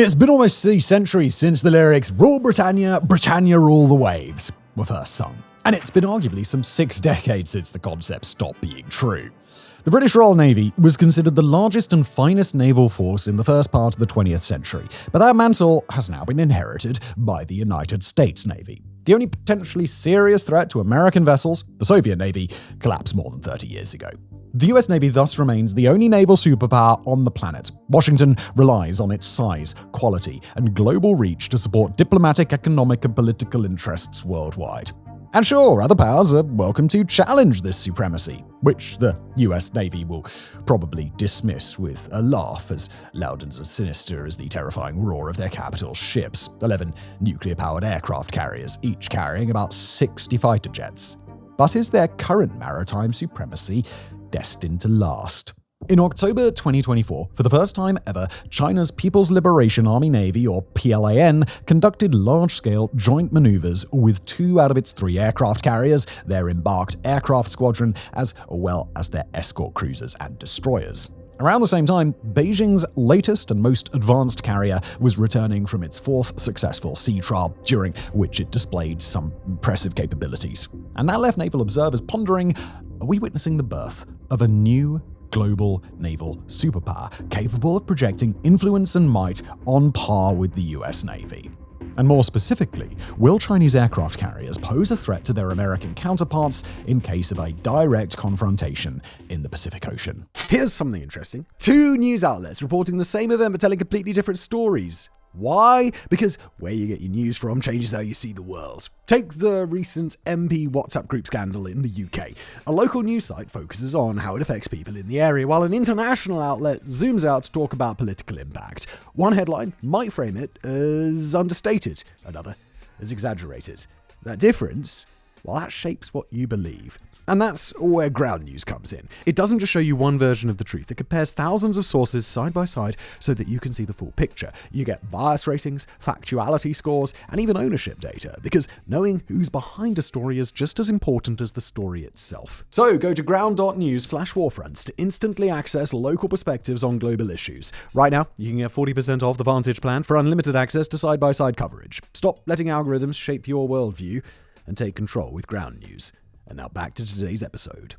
It's been almost 3 centuries since the lyrics "Rule Britannia, Britannia rule the waves" were first sung, and it's been arguably some 6 decades since the concept stopped being true. The British Royal Navy was considered the largest and finest naval force in the first part of the 20th century, but that mantle has now been inherited by the United States Navy. The only potentially serious threat to American vessels, the Soviet Navy, collapsed more than 30 years ago. The US Navy thus remains the only naval superpower on the planet. Washington relies on its size, quality, and global reach to support diplomatic, economic, and political interests worldwide. And sure, other powers are welcome to challenge this supremacy, which the US Navy will probably dismiss with a laugh as loud and as sinister as the terrifying roar of their capital ships, 11 nuclear-powered aircraft carriers, each carrying about 60 fighter jets. But is their current maritime supremacy destined to last? In October 2024, for the first time ever, China's People's Liberation Army Navy, or PLAN, conducted large-scale joint maneuvers with 2 out of its 3 aircraft carriers, their embarked aircraft squadron, as well as their escort cruisers and destroyers. Around the same time, Beijing's latest and most advanced carrier was returning from its 4th successful sea trial, during which it displayed some impressive capabilities. And that left naval observers pondering, are we witnessing the birth of a new global naval superpower capable of projecting influence and might on par with the US Navy? And more specifically, will Chinese aircraft carriers pose a threat to their American counterparts in case of a direct confrontation in the Pacific Ocean? Here's something interesting. 2 news outlets reporting the same event but telling completely different stories. Why? Because where you get your news from changes how you see the world. Take the recent MP WhatsApp group scandal in the UK. A local news site focuses on how it affects people in the area, while an international outlet zooms out to talk about political impact. One headline might frame it as understated, another as exaggerated. That difference, well, that shapes what you believe. And that's where ground news comes in. It doesn't just show you one version of the truth. It compares thousands of sources side by side so that you can see the full picture. You get bias ratings, factuality scores, and even ownership data, because knowing who's behind a story is just as important as the story itself. So go to ground.news/warfronts to instantly access local perspectives on global issues. Right now, you can get 40% off the Vantage plan for unlimited access to side-by-side coverage. Stop letting algorithms shape your worldview and take control with Ground News. And now back to today's episode.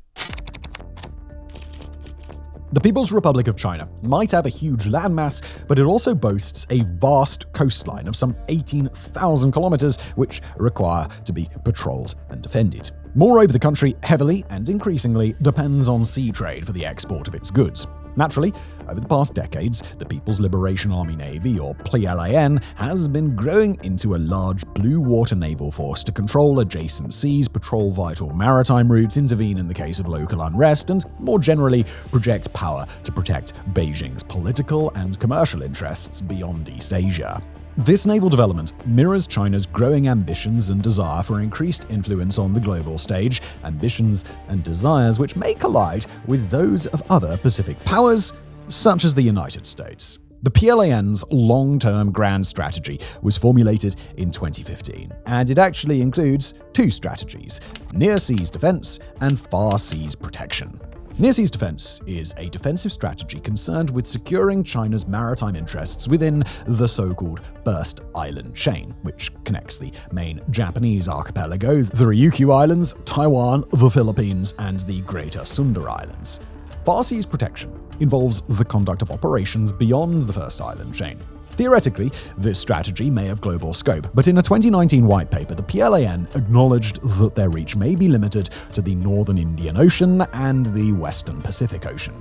The People's Republic of China might have a huge landmass, but it also boasts a vast coastline of some 18,000 kilometers, which require to be patrolled and defended. Moreover, the country heavily and increasingly depends on sea trade for the export of its goods. Naturally, over the past decades, the People's Liberation Army Navy, or PLAN, has been growing into a large blue water naval force to control adjacent seas, patrol vital maritime routes, intervene in the case of local unrest, and more generally project power to protect Beijing's political and commercial interests beyond East Asia. This naval development mirrors China's growing ambitions and desire for increased influence on the global stage, ambitions and desires which may collide with those of other Pacific powers, such as the United States. The PLAN's long-term grand strategy was formulated in 2015, and it actually includes 2 strategies: near seas defense and far seas protection. Near seas defense is a defensive strategy concerned with securing China's maritime interests within the so-called First Island Chain, which connects the main Japanese archipelago, the Ryukyu Islands, Taiwan, the Philippines, and the Greater Sunda Islands. Far seas protection involves the conduct of operations beyond the First Island Chain. Theoretically, this strategy may have global scope, but in a 2019 white paper, the PLAN acknowledged that their reach may be limited to the northern Indian Ocean and the western Pacific Ocean.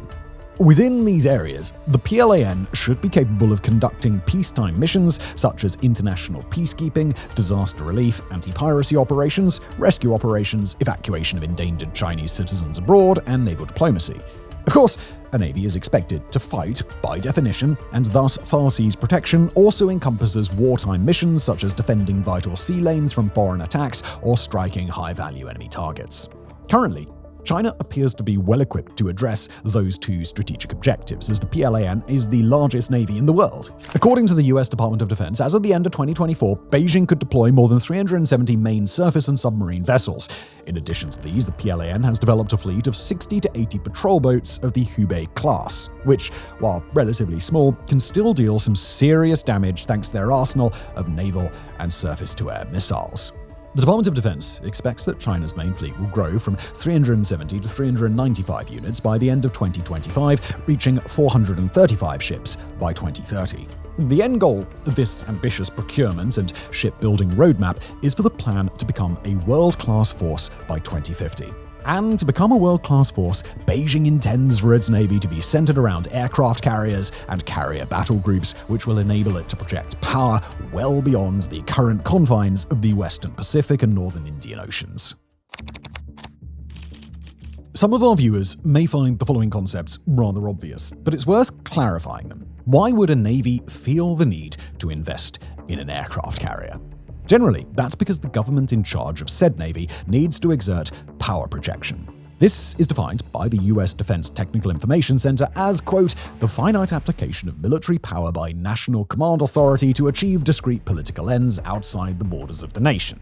Within these areas, the PLAN should be capable of conducting peacetime missions such as international peacekeeping, disaster relief, anti-piracy operations, rescue operations, evacuation of endangered Chinese citizens abroad, and naval diplomacy. Of course, a navy is expected to fight by definition, and thus far seas protection also encompasses wartime missions such as defending vital sea lanes from foreign attacks or striking high-value enemy targets. Currently, China appears to be well-equipped to address those two strategic objectives, as the PLAN is the largest navy in the world. According to the US Department of Defense, as of the end of 2024, Beijing could deploy more than 370 main surface and submarine vessels. In addition to these, the PLAN has developed a fleet of 60 to 80 patrol boats of the Hubei class, which, while relatively small, can still deal some serious damage thanks to their arsenal of naval and surface-to-air missiles. The Department of Defense expects that China's main fleet will grow from 370 to 395 units by the end of 2025, reaching 435 ships by 2030. The end goal of this ambitious procurement and shipbuilding roadmap is for the plan to become a world-class force by 2050. And to become a world-class force, Beijing intends for its navy to be centered around aircraft carriers and carrier battle groups, which will enable it to project power well beyond the current confines of the Western Pacific and Northern Indian Oceans. Some of our viewers may find the following concepts rather obvious, but it's worth clarifying them. Why would a navy feel the need to invest in an aircraft carrier? Generally, that's because the government in charge of said navy needs to exert power projection. This is defined by the US Defense Technical Information Center as, quote, the finite application of military power by national command authority to achieve discrete political ends outside the borders of the nation.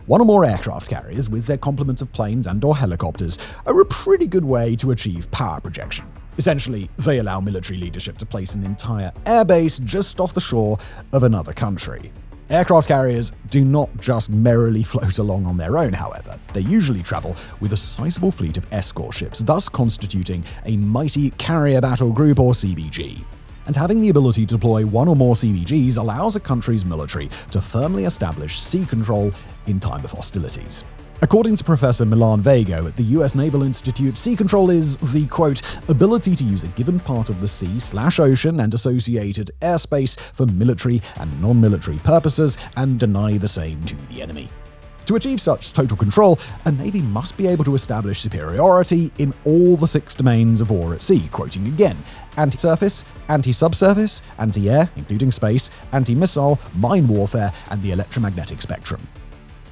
One or more aircraft carriers with their complement of planes and/or helicopters are a pretty good way to achieve power projection. Essentially, they allow military leadership to place an entire airbase just off the shore of another country. Aircraft carriers do not just merrily float along on their own, however. They usually travel with a sizable fleet of escort ships, thus constituting a mighty carrier battle group or CBG. And having the ability to deploy one or more CBGs allows a country's military to firmly establish sea control in time of hostilities. According to Professor Milan Vago at the US Naval Institute, sea control is the, quote, ability to use a given part of the sea/ocean and associated airspace for military and non-military purposes and deny the same to the enemy. To achieve such total control, a navy must be able to establish superiority in all the 6 domains of war at sea, quoting again, anti-surface, anti-subsurface, anti-air, including space, anti-missile, mine warfare, and the electromagnetic spectrum.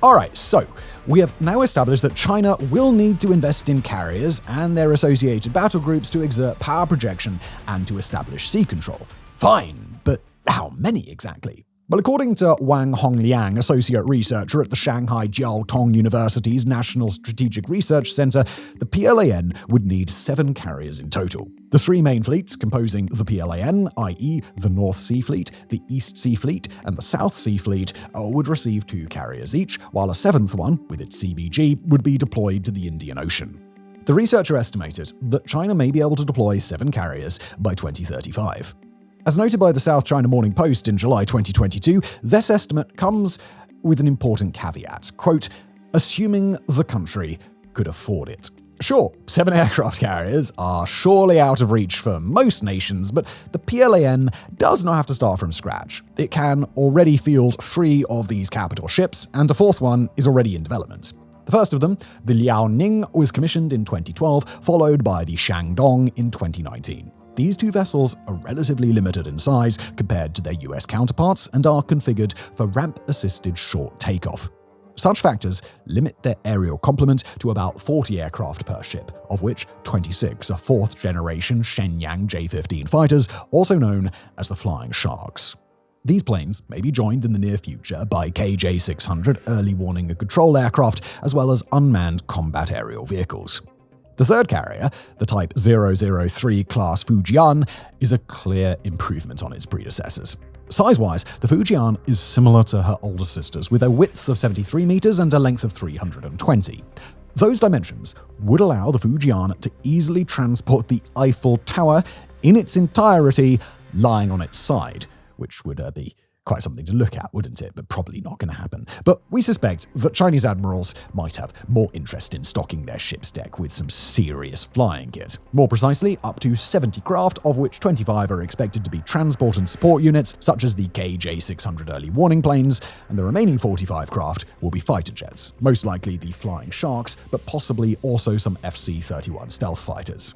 Alright, so we have now established that China will need to invest in carriers and their associated battle groups to exert power projection and to establish sea control. Fine, but how many exactly? Well, according to Wang Hongliang, associate researcher at the Shanghai Jiao Tong University's National Strategic Research Center, the PLAN would need 7 carriers in total. The 3 main fleets composing the PLAN, i.e. the North Sea Fleet, the East Sea Fleet, and the South Sea Fleet, would receive 2 carriers each, while a 7th one, with its CBG, would be deployed to the Indian Ocean. The researcher estimated that China may be able to deploy 7 carriers by 2035. As noted by the South China Morning Post in July 2022, this estimate comes with an important caveat, quote, assuming the country could afford it. Sure, 7 aircraft carriers are surely out of reach for most nations, but the PLAN does not have to start from scratch. It can already field 3 of these capital ships, and a 4th one is already in development. The first of them, the Liaoning, was commissioned in 2012, followed by the Shandong in 2019. These 2 vessels are relatively limited in size compared to their US counterparts and are configured for ramp-assisted short takeoff. Such factors limit their aerial complement to about 40 aircraft per ship, of which 26 are 4th-generation Shenyang J-15 fighters, also known as the Flying Sharks. These planes may be joined in the near future by KJ-600 early warning and control aircraft, as well as unmanned combat aerial vehicles. The 3rd carrier, the Type 003 class Fujian, is a clear improvement on its predecessors. Size-wise, the Fujian is similar to her older sisters, with a width of 73 meters and a length of 320. Those dimensions would allow the Fujian to easily transport the Eiffel Tower in its entirety lying on its side, which would be quite something to look at, wouldn't it? But probably not going to happen. But we suspect that Chinese admirals might have more interest in stocking their ship's deck with some serious flying kit. More precisely, up to 70 craft, of which 25 are expected to be transport and support units, such as the KJ-600 early warning planes, and the remaining 45 craft will be fighter jets, most likely the Flying Sharks, but possibly also some FC-31 stealth fighters.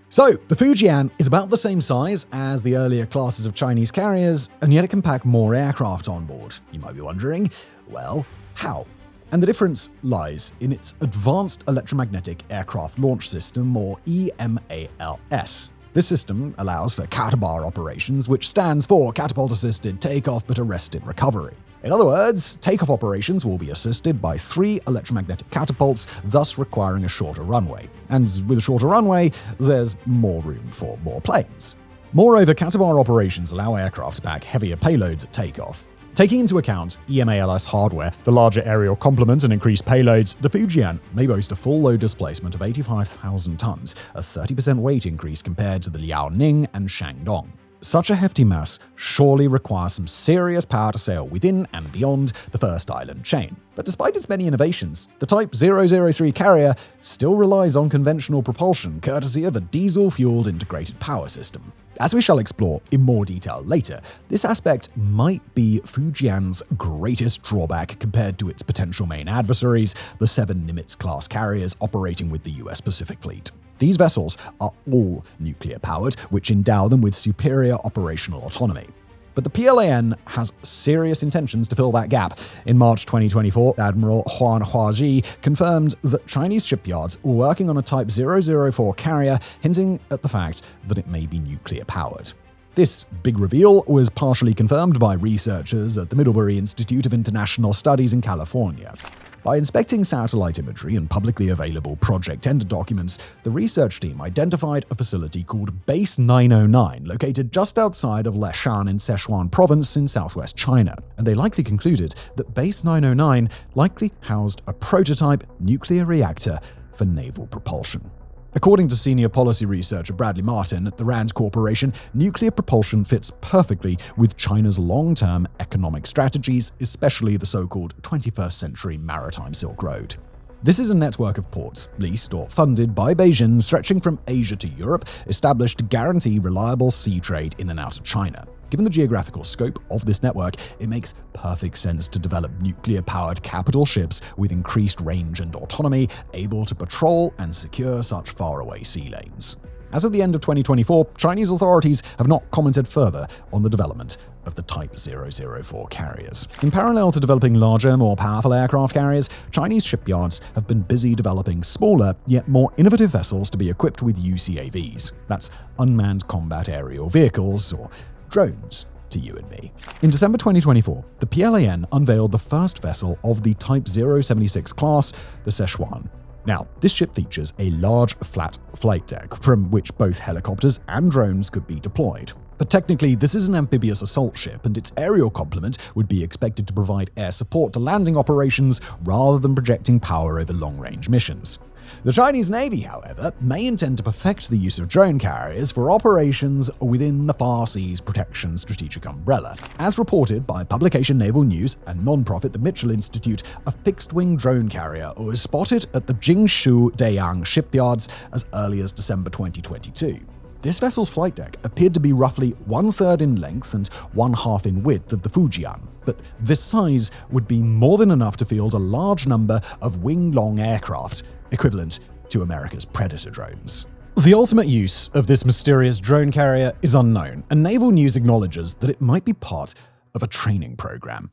So, the Fujian is about the same size as the earlier classes of Chinese carriers, and yet it can pack more aircraft on board. You might be wondering, well, how? And the difference lies in its Advanced Electromagnetic Aircraft Launch System, or EMALS. This system allows for CATBAR operations, which stands for Catapult-Assisted Takeoff but Arrested Recovery. In other words, takeoff operations will be assisted by 3 electromagnetic catapults, thus requiring a shorter runway. And with a shorter runway, there's more room for more planes. Moreover, CATBAR operations allow aircraft to pack heavier payloads at takeoff. Taking into account EMALS hardware, the larger aerial complement and increased payloads, the Fujian may boast a full load displacement of 85,000 tons, a 30% weight increase compared to the Liaoning and Shandong. Such a hefty mass surely requires some serious power to sail within and beyond the first island chain. But despite its many innovations, the Type 003 carrier still relies on conventional propulsion courtesy of a diesel-fueled integrated power system. As we shall explore in more detail later, this aspect might be Fujian's greatest drawback compared to its potential main adversaries, the 7 Nimitz-class carriers operating with the US Pacific Fleet. These vessels are all nuclear-powered, which endow them with superior operational autonomy. But the PLAN has serious intentions to fill that gap. In March 2024, Admiral Huan Huaji confirmed that Chinese shipyards were working on a Type 004 carrier, hinting at the fact that it may be nuclear-powered. This big reveal was partially confirmed by researchers at the Middlebury Institute of International Studies in California. By inspecting satellite imagery and publicly available project tender documents, the research team identified a facility called Base 909, located just outside of Leshan in Sichuan province in southwest China. And they likely concluded that Base 909 likely housed a prototype nuclear reactor for naval propulsion. According to senior policy researcher Bradley Martin at the RAND Corporation, nuclear propulsion fits perfectly with China's long-term economic strategies, especially the so-called 21st century maritime Silk Road. This is a network of ports, leased or funded by Beijing, stretching from Asia to Europe, established to guarantee reliable sea trade in and out of China. Given the geographical scope of this network, it makes perfect sense to develop nuclear-powered capital ships with increased range and autonomy, able to patrol and secure such faraway sea lanes. As of the end of 2024, Chinese authorities have not commented further on the development of the Type 004 carriers. In parallel to developing larger, more powerful aircraft carriers, Chinese shipyards have been busy developing smaller, yet more innovative vessels to be equipped with UCAVs. That's unmanned combat aerial vehicles, or drones to you and me. In December 2024, the PLAN unveiled the first vessel of the Type 076 class, the Sichuan. Now, this ship features a large, flat flight deck from which both helicopters and drones could be deployed. But technically, this is an amphibious assault ship, and its aerial complement would be expected to provide air support to landing operations rather than projecting power over long-range missions. The Chinese Navy, however, may intend to perfect the use of drone carriers for operations within the Far Seas Protection Strategic Umbrella. As reported by publication Naval News and non-profit the Mitchell Institute, a fixed-wing drone carrier was spotted at the Jingshu Deyang shipyards as early as December 2022. This vessel's flight deck appeared to be roughly 1/3 in length and 1/2 in width of the Fujian, but this size would be more than enough to field a large number of wing-long aircraft, equivalent to America's Predator drones. The ultimate use of this mysterious drone carrier is unknown, and Naval News acknowledges that it might be part of a training program.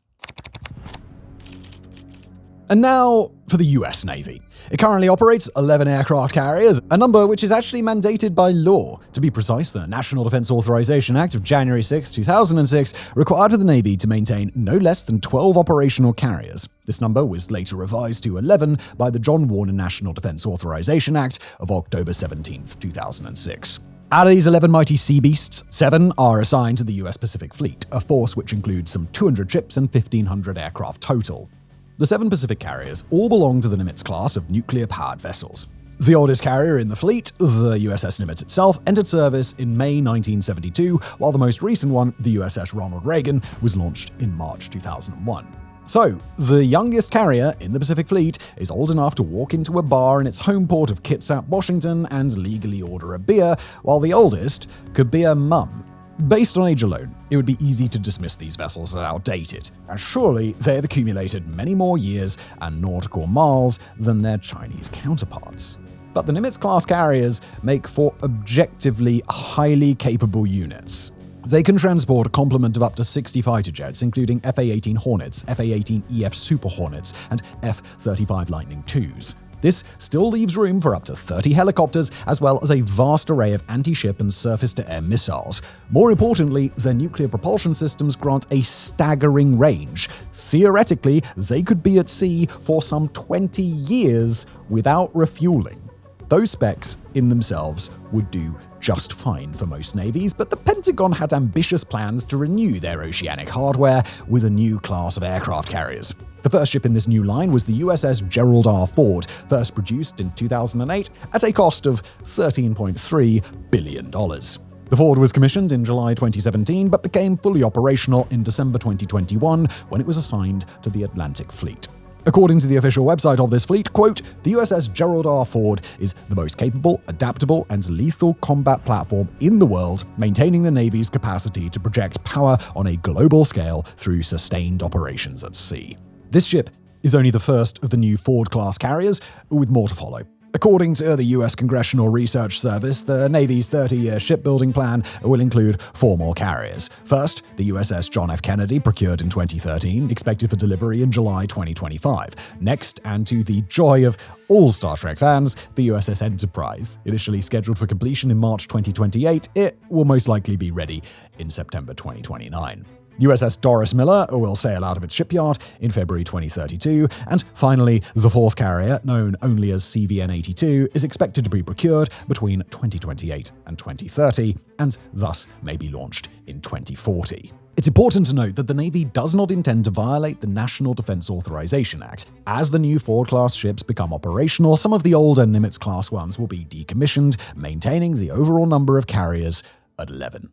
And now for the US Navy. It currently operates 11 aircraft carriers, a number which is actually mandated by law. To be precise, the National Defense Authorization Act of January 6, 2006 required for the Navy to maintain no less than 12 operational carriers. This number was later revised to 11 by the John Warner National Defense Authorization Act of October 17, 2006. Out of these 11 mighty sea beasts, 7 are assigned to the US Pacific Fleet, a force which includes some 200 ships and 1,500 aircraft total. The 7 Pacific carriers all belong to the Nimitz class of nuclear-powered vessels. The oldest carrier in the fleet, the USS Nimitz itself, entered service in May 1972, while the most recent one, the USS Ronald Reagan, was launched in March 2001. So, the youngest carrier in the Pacific Fleet is old enough to walk into a bar in its home port of Kitsap, Washington, and legally order a beer, while the oldest could be a mum. Based on age alone, it would be easy to dismiss these vessels as outdated, and surely they have accumulated many more years and nautical miles than their Chinese counterparts. But the Nimitz-class carriers make for objectively highly capable units. They can transport a complement of up to 60 fighter jets, including FA-18 Hornets, FA-18EF Super Hornets, and F-35 Lightning IIs. This still leaves room for up to 30 helicopters, as well as a vast array of anti-ship and surface-to-air missiles. More importantly, their nuclear propulsion systems grant a staggering range. Theoretically, they could be at sea for some 20 years without refueling. Those specs in themselves would do just fine for most navies, but the Pentagon had ambitious plans to renew their oceanic hardware with a new class of aircraft carriers. The first ship in this new line was the USS Gerald R. Ford, first produced in 2008 at a cost of $13.3 billion. The Ford was commissioned in July 2017, but became fully operational in December 2021 when it was assigned to the Atlantic Fleet. According to the official website of this fleet, quote, "The USS Gerald R. Ford is the most capable, adaptable, and lethal combat platform in the world, maintaining the Navy's capacity to project power on a global scale through sustained operations at sea." This ship is only the first of the new Ford-class carriers, with more to follow. According to the U.S. Congressional Research Service, the Navy's 30-year shipbuilding plan will include 4 more carriers. First, the USS John F. Kennedy, procured in 2013, expected for delivery in July 2025. Next, and to the joy of all Star Trek fans, the USS Enterprise. Initially scheduled for completion in March 2028, it will most likely be ready in September 2029. USS Doris Miller will sail out of its shipyard in February 2032, and finally, the 4th carrier, known only as CVN-82, is expected to be procured between 2028 and 2030, and thus may be launched in 2040. It's important to note that the Navy does not intend to violate the National Defense Authorization Act. As the new Ford-class ships become operational, some of the older Nimitz-class ones will be decommissioned, maintaining the overall number of carriers at 11.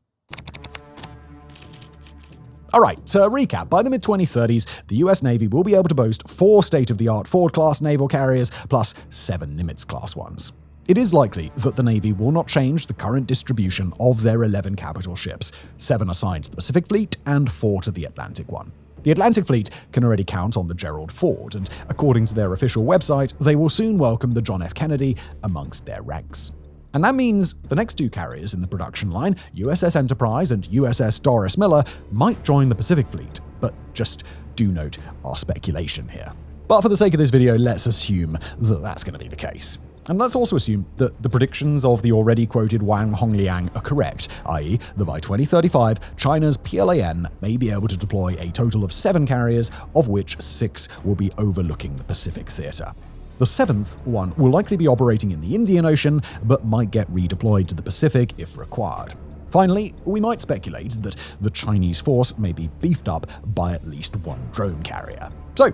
Alright, to recap, by the mid-2030s, the US Navy will be able to boast 4 state-of-the-art Ford-class naval carriers, plus 7 Nimitz-class ones. It is likely that the Navy will not change the current distribution of their 11 capital ships, 7 assigned to the Pacific Fleet and 4 to the Atlantic one. The Atlantic Fleet can already count on the Gerald Ford, and according to their official website, they will soon welcome the John F. Kennedy amongst their ranks. And that means the next 2 carriers in the production line, USS Enterprise and USS Doris Miller, might join the Pacific Fleet, but just do note our speculation here. But for the sake of this video, let's assume that that's going to be the case. And let's also assume that the predictions of the already quoted Wang Hongliang are correct, i.e. that by 2035, China's PLAN may be able to deploy a total of 7 carriers, of which 6 will be overlooking the Pacific theater. The 7th one will likely be operating in the Indian Ocean, but might get redeployed to the Pacific if required. Finally, we might speculate that the Chinese force may be beefed up by at least 1 drone carrier. So,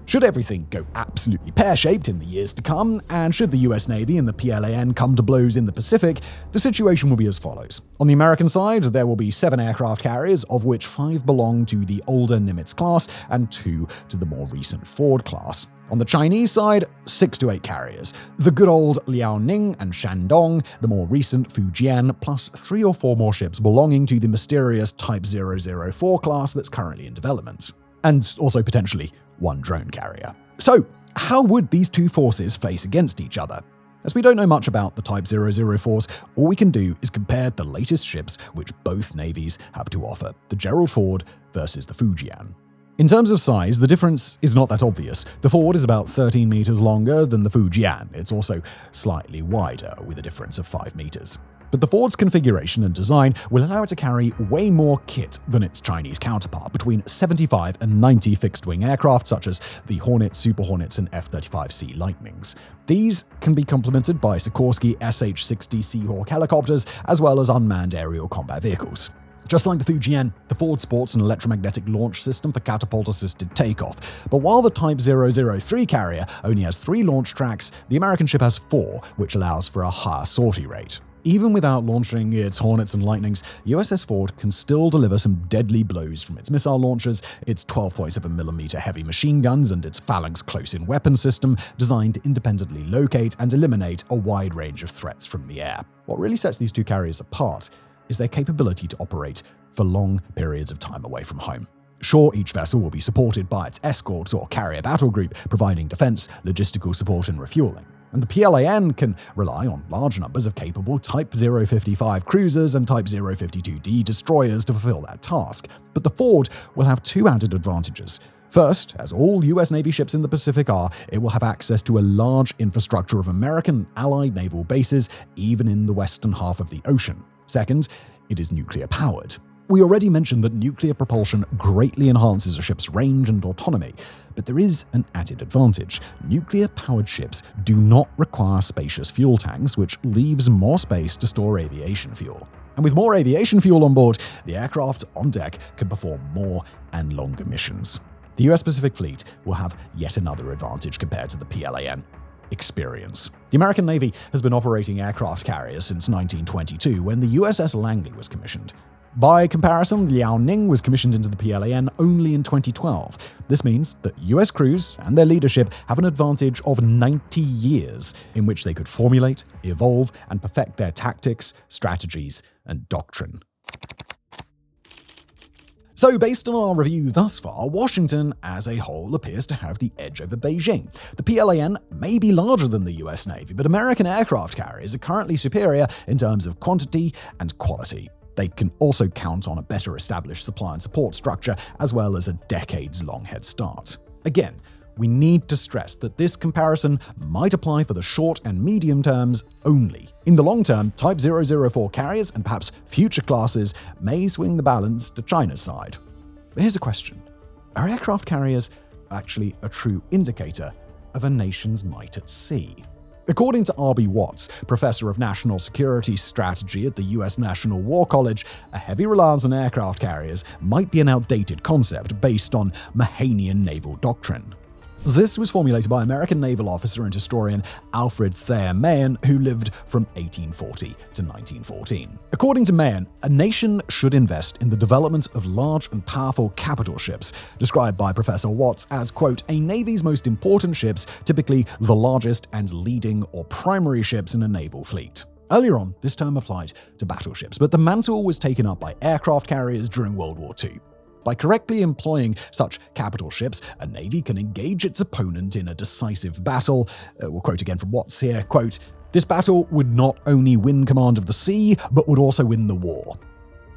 should everything go absolutely pear-shaped in the years to come, and should the US Navy and the PLAN come to blows in the Pacific, the situation will be as follows. On the American side, there will be 7 aircraft carriers, of which 5 belong to the older Nimitz class and 2 to the more recent Ford class. On the Chinese side, 6 to 8 carriers. The good old Liaoning and Shandong, the more recent Fujian, plus 3 or 4 more ships belonging to the mysterious Type 004 class that's currently in development. And also potentially 1 drone carrier. So, how would these 2 forces face against each other? As we don't know much about the Type 004s, all we can do is compare the latest ships which both navies have to offer, the Gerald Ford versus the Fujian. In terms of size, the difference is not that obvious. The Ford is about 13 meters longer than the Fujian. It's also slightly wider, with a difference of 5 meters. But the Ford's configuration and design will allow it to carry way more kit than its Chinese counterpart, between 75 and 90 fixed-wing aircraft such as the Hornet, Super Hornets, and F-35C Lightnings. These can be complemented by Sikorsky SH-60 Seahawk helicopters, as well as unmanned aerial combat vehicles. Just like the Fujian, the Ford sports an electromagnetic launch system for catapult-assisted takeoff. But while the Type 003 carrier only has 3 launch tracks, the American ship has 4, which allows for a higher sortie rate. Even without launching its Hornets and Lightnings, USS Ford can still deliver some deadly blows from its missile launchers, its 12.7mm heavy machine guns, and its Phalanx close-in weapon system, designed to independently locate and eliminate a wide range of threats from the air. What really sets these 2 carriers apart is their capability to operate for long periods of time away from home. Sure, each vessel will be supported by its escort or carrier battle group, providing defense, logistical support, and refueling. And the PLAN can rely on large numbers of capable Type 055 cruisers and Type 052D destroyers to fulfill that task. But the Ford will have two added advantages. First, as all US Navy ships in the Pacific are, it will have access to a large infrastructure of American allied naval bases, even in the western half of the ocean. Second, it is nuclear-powered. We already mentioned that nuclear propulsion greatly enhances a ship's range and autonomy, but there is an added advantage. Nuclear-powered ships do not require spacious fuel tanks, which leaves more space to store aviation fuel. And with more aviation fuel on board, the aircraft on deck can perform more and longer missions. The US Pacific Fleet will have yet another advantage compared to the PLAN: experience. The American Navy has been operating aircraft carriers since 1922, when the USS Langley was commissioned. By comparison, the Liaoning was commissioned into the PLAN only in 2012. This means that US crews and their leadership have an advantage of 90 years in which they could formulate, evolve, and perfect their tactics, strategies, and doctrine. So, based on our review thus far, Washington as a whole appears to have the edge over Beijing. The PLAN may be larger than the US Navy, but American aircraft carriers are currently superior in terms of quantity and quality. They can also count on a better established supply and support structure, as well as a decades-long head start. Again, we need to stress that this comparison might apply for the short and medium terms only. In the long term, Type 004 carriers and perhaps future classes may swing the balance to China's side. But here's a question. Are aircraft carriers actually a true indicator of a nation's might at sea? According to R.B. Watts, professor of national security strategy at the U.S. National War College, a heavy reliance on aircraft carriers might be an outdated concept based on Mahanian naval doctrine. This was formulated by American naval officer and historian Alfred Thayer Mahan, who lived from 1840 to 1914. According to Mahan, a nation should invest in the development of large and powerful capital ships, described by Professor Watts as, quote, a navy's most important ships, typically the largest and leading or primary ships in a naval fleet. Earlier on, this term applied to battleships, but the mantle was taken up by aircraft carriers during World War II. By correctly employing such capital ships, a navy can engage its opponent in a decisive battle. We'll quote again from Watts here, quote, this battle would not only win command of the sea, but would also win the war.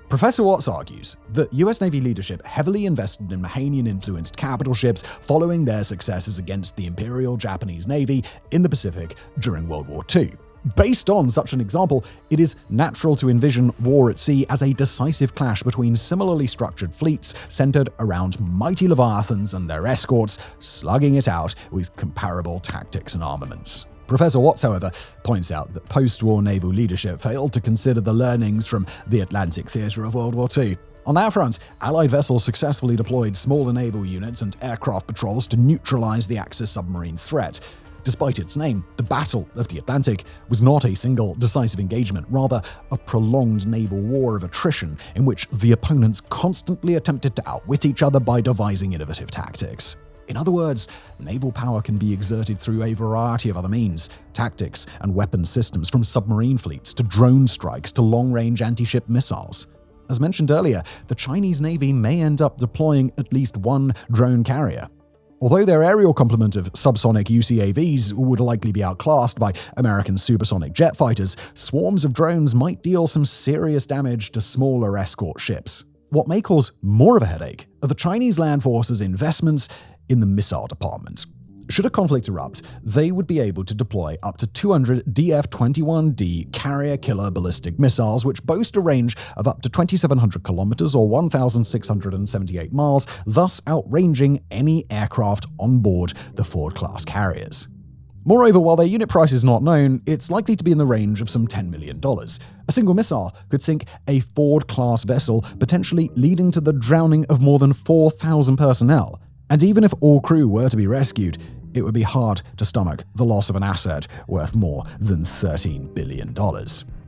Professor Watts argues that US Navy leadership heavily invested in Mahanian-influenced capital ships following their successes against the Imperial Japanese Navy in the Pacific during World War II. Based on such an example, it is natural to envision war at sea as a decisive clash between similarly structured fleets centered around mighty leviathans and their escorts, slugging it out with comparable tactics and armaments. Professor Watts, however, points out that post-war naval leadership failed to consider the learnings from the Atlantic theater of World War II. On that front, Allied vessels successfully deployed smaller naval units and aircraft patrols to neutralize the Axis submarine threat. Despite its name, the Battle of the Atlantic was not a single decisive engagement, rather a prolonged naval war of attrition in which the opponents constantly attempted to outwit each other by devising innovative tactics. In other words, naval power can be exerted through a variety of other means: tactics and weapon systems, from submarine fleets to drone strikes to long-range anti-ship missiles. As mentioned earlier, the Chinese Navy may end up deploying at least one drone carrier. Although their aerial complement of subsonic UCAVs would likely be outclassed by American supersonic jet fighters, swarms of drones might deal some serious damage to smaller escort ships. What may cause more of a headache are the Chinese land forces' investments in the missile department. Should a conflict erupt, they would be able to deploy up to 200 DF-21D carrier-killer ballistic missiles, which boast a range of up to 2,700 kilometers or 1,678 miles, thus outranging any aircraft on board the Ford-class carriers. Moreover, while their unit price is not known, it's likely to be in the range of some $10 million. A single missile could sink a Ford-class vessel, potentially leading to the drowning of more than 4,000 personnel. And even if all crew were to be rescued, it would be hard to stomach the loss of an asset worth more than $13 billion.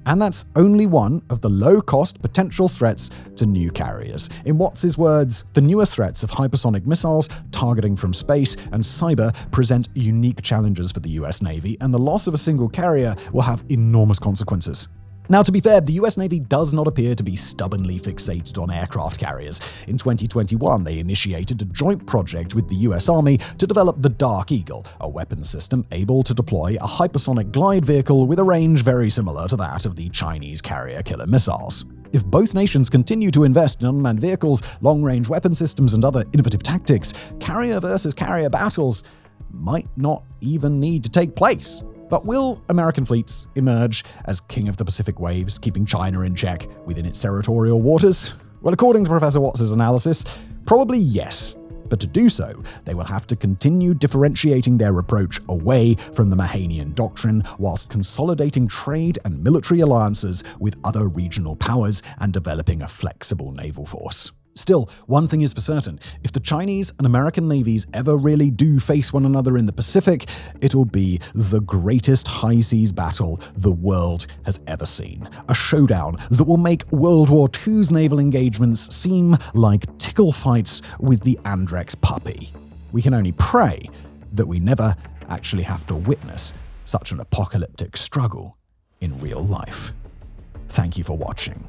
And that's only one of the low-cost potential threats to new carriers. In Watts' words, the newer threats of hypersonic missiles, targeting from space, and cyber present unique challenges for the US Navy, and the loss of a single carrier will have enormous consequences. Now, to be fair, the US Navy does not appear to be stubbornly fixated on aircraft carriers. In 2021, they initiated a joint project with the US Army to develop the Dark Eagle, a weapons system able to deploy a hypersonic glide vehicle with a range very similar to that of the Chinese carrier killer missiles. If both nations continue to invest in unmanned vehicles, long-range weapon systems, and other innovative tactics, carrier versus carrier battles might not even need to take place. But will American fleets emerge as king of the Pacific waves, keeping China in check within its territorial waters? Well, according to Professor Watts' analysis, probably yes. But to do so, they will have to continue differentiating their approach away from the Mahanian doctrine whilst consolidating trade and military alliances with other regional powers and developing a flexible naval force. Still, one thing is for certain, if the Chinese and American navies ever really do face one another in the Pacific, it'll be the greatest high seas battle the world has ever seen. A showdown that will make World War II's naval engagements seem like tickle fights with the Andrex puppy. We can only pray that we never actually have to witness such an apocalyptic struggle in real life. Thank you for watching.